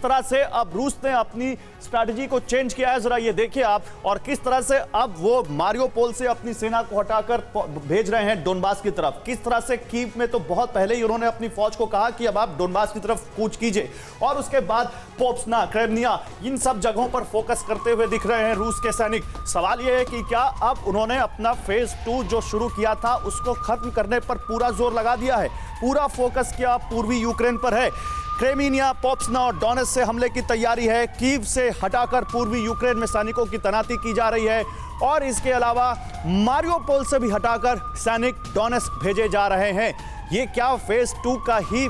तरह से अब रूस ने अपनी स्ट्रैटेजी को चेंज किया है, जरा ये देखिए आप, और किस तरह से अब वो मारियोपोल से अपनी सेना को हटाकर भेज रहे हैं डोनबास की तरफ। किस तरह से कीव में तो बहुत पहले ही उन्होंने अपनी फौज को कहा कि अब आप डोनबास की तरफ कूच कीजिए, और उसके बाद पोप्सना, क्रेमनिया, इन सब जगहों पर फोकस करते हुए दिख रहे हैं रूस के सैनिक। सवाल यह है कि क्या अब उन्होंने अपना फेज 2 जो शुरू किया था उसको खत्म करने पर पूरा जोर लगा दिया है, पूरा फोकस क्या पूर्वी यूक्रेन पर है। क्रेमिनिया, पोप्सना और डोनेट्स्क से हमले की तैयारी है। कीव से हटाकर पूर्वी यूक्रेन में सैनिकों की तैनाती की जा रही है, और इसके अलावा मारियोपोल से भी हटाकर सैनिक डोनेट्स्क भेजे जा रहे हैं। ये क्या फेज 2 का ही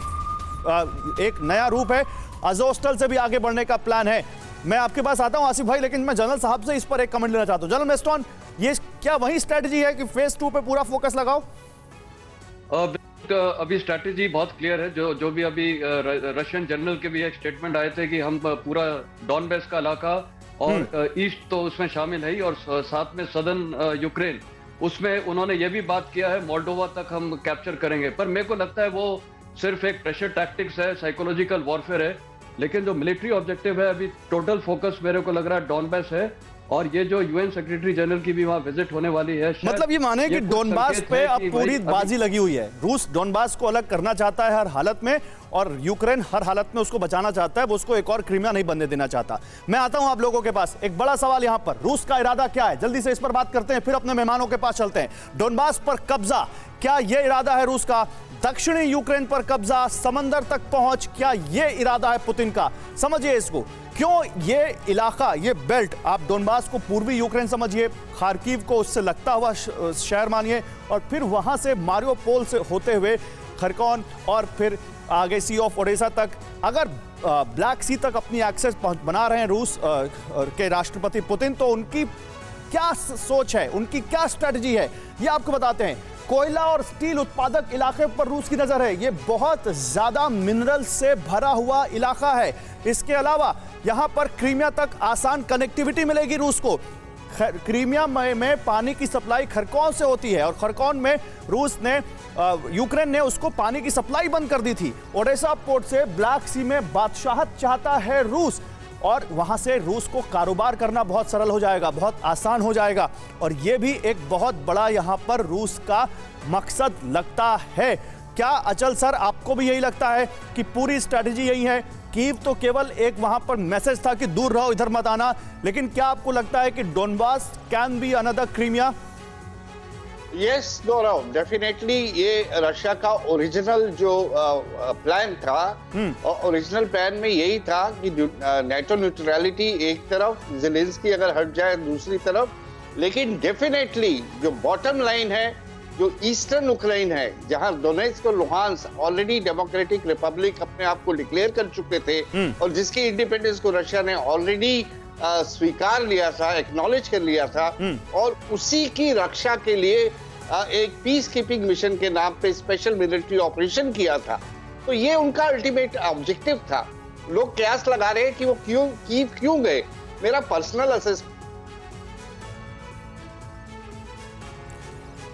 एक नया रूप है? अज़ोवस्टल से भी आगे बढ़ने का प्लान है। मैं आपके पास आता हूं आसिफ भाई, लेकिन मैं जनरल साहब से इस पर एक कमेंट लेना चाहता हूं। जनरल मेस्टॉन, ये क्या वही स्ट्रेटजी है कि फेज 2 पे पूरा फोकस लगाओ? अभी स्ट्रैटेजी बहुत क्लियर है। जो भी अभी रशियन जनरल के भी एक स्टेटमेंट आए थे कि हम पूरा डॉनबेस का इलाका और ईस्ट तो उसमें शामिल है ही, और साथ में सदर्न यूक्रेन, उसमें उन्होंने ये भी बात किया है मोल्डोवा तक हम कैप्चर करेंगे। पर मेरे को लगता है वो सिर्फ एक प्रेशर टैक्टिक्स है, साइकोलॉजिकल वॉरफेयर है, लेकिन जो मिलिट्री ऑब्जेक्टिव है अभी टोटल फोकस मेरे को लग रहा है डॉनबेस है। और ये जो यूएन सेक्रेटरी जनरल की भी वहां विजिट होने वाली है, मतलब ये माने कि डोनबास पे अब पूरी बाजी लगी हुई है। रूस डोनबास को अलग करना चाहता है हर हालत में, और यूक्रेन हर हालत में उसको बचाना चाहता है, वो उसको एक और क्रीमिया नहीं बनने देना चाहता। मैं आता हूं आप लोगों के पास, एक बड़ा सवाल यहां पर, रूस का इरादा क्या है? जल्दी से इस पर बात करते हैं, फिर अपने मेहमानों के पास चलते हैं। डोनबास पर कब्जा, क्या यह इरादा है रूस का? दक्षिणी यूक्रेन पर कब्जा, समंदर तक पहुंच, क्या यह इरादा है पुतिन का? समझिए इसको, क्यों ये इलाका, ये बेल्ट, आप डोनबास को पूर्वी यूक्रेन समझिए, खार्किव को उससे लगता हुआ शहर मानिए, और फिर वहां से मारियोपोल से होते हुए खरकॉन और फिर आगे सी ऑफ ओडेसा तक, अगर ब्लैक सी तक अपनी एक्सेस बना रहे हैं रूस के राष्ट्रपति पुतिन, तो उनकी क्या सोच है, उनकी क्या स्ट्रेटजी है, ये आपको बताते हैं। कोयला और स्टील उत्पादक इलाके पर रूस की नजर है। ये बहुत ज्यादा मिनरल से भरा हुआ इलाका है। इसके अलावा यहां पर क्रीमिया तक आसान कनेक्टिविटी मिलेगी रूस को। क्रीमिया में पानी की सप्लाई खरकॉन से होती है, और खरकॉन में रूस ने यूक्रेन ने उसको पानी की सप्लाई बंद कर दी थी। ओडेसा पोर्ट से ब्लैक सी में बादशाहत चाहता है रूस, और वहां से रूस को कारोबार करना बहुत सरल हो जाएगा, बहुत आसान हो जाएगा, और यह भी एक बहुत बड़ा यहां पर रूस का मकसद लगता है। क्या अचल सर, आपको भी यही लगता है कि पूरी स्ट्रैटेजी यही है? कीव तो केवल एक वहां पर मैसेज था कि दूर रहो, इधर मत आना, लेकिन क्या आपको लगता है कि Donbas can be another Crimea? Yes, no doubt, definitely ये रशिया का ओरिजिनल जो प्लान था, और ओरिजिनल प्लान में यही था कि नेटो न्यूट्रलिटी एक तरफ, ज़ेलेंस्की अगर हट जाए दूसरी तरफ, लेकिन डेफिनेटली जो बॉटम लाइन है, जो ईस्टर्न यूक्रेन है, जहां डोनेट्स्क और लुहांस्क ऑलरेडी डेमोक्रेटिक रिपब्लिक अपने आप को डिक्लेयर कर चुके थे, और जिसकी इंडिपेंडेंस को रशिया ने ऑलरेडी स्वीकार लिया था, एक्नॉलेज कर लिया था, और उसी की रक्षा के लिए एक पीस कीपिंग मिशन के नाम पे स्पेशल मिलिट्री ऑपरेशन किया था। तो ये उनका अल्टीमेट ऑब्जेक्टिव था। लोग कयास लगा रहे हैं कि वो क्यों गए। मेरा पर्सनल असेसमेंट,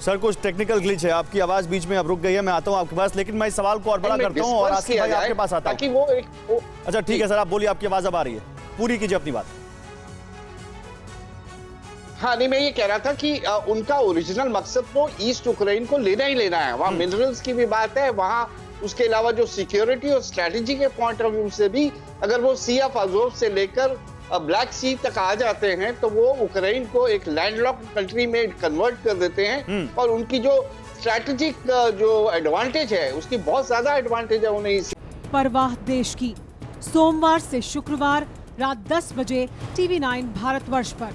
सर कुछ टेक्निकल ग्लिच है, आपकी आवाज बीच में अब रुक गई है। मैं आता हूं आपके पास, लेकिन मैं इस सवाल को और बड़ा करता हूं, और आसिफ भाई आपके पास आता हूं। अच्छा ठीक है सर, आप बोलिए, आपकी आवाज अब आ रही है, पूरी कीजिए अपनी बात। हाँ नहीं, मैं ये कह रहा था कि उनका ओरिजिनल मकसद तो ईस्ट यूक्रेन को लेना ही लेना है। वहाँ मिनरल्स की भी बात है, वहाँ उसके अलावा जो सिक्योरिटी और स्ट्रेटेजी के पॉइंट ऑफ व्यू से भी, अगर वो सी ऑफ अज़ोव से लेकर ब्लैक सी तक आ जाते हैं, तो वो यूक्रेन को एक लैंडलॉक्ड कंट्री में कन्वर्ट कर देते हैं, और उनकी जो स्ट्रेटेजिक जो एडवांटेज है, उसकी बहुत ज्यादा एडवांटेज है उन्हें। परवाह देश की, सोमवार से शुक्रवार रात 10 बजे TV9 भारतवर्ष पर।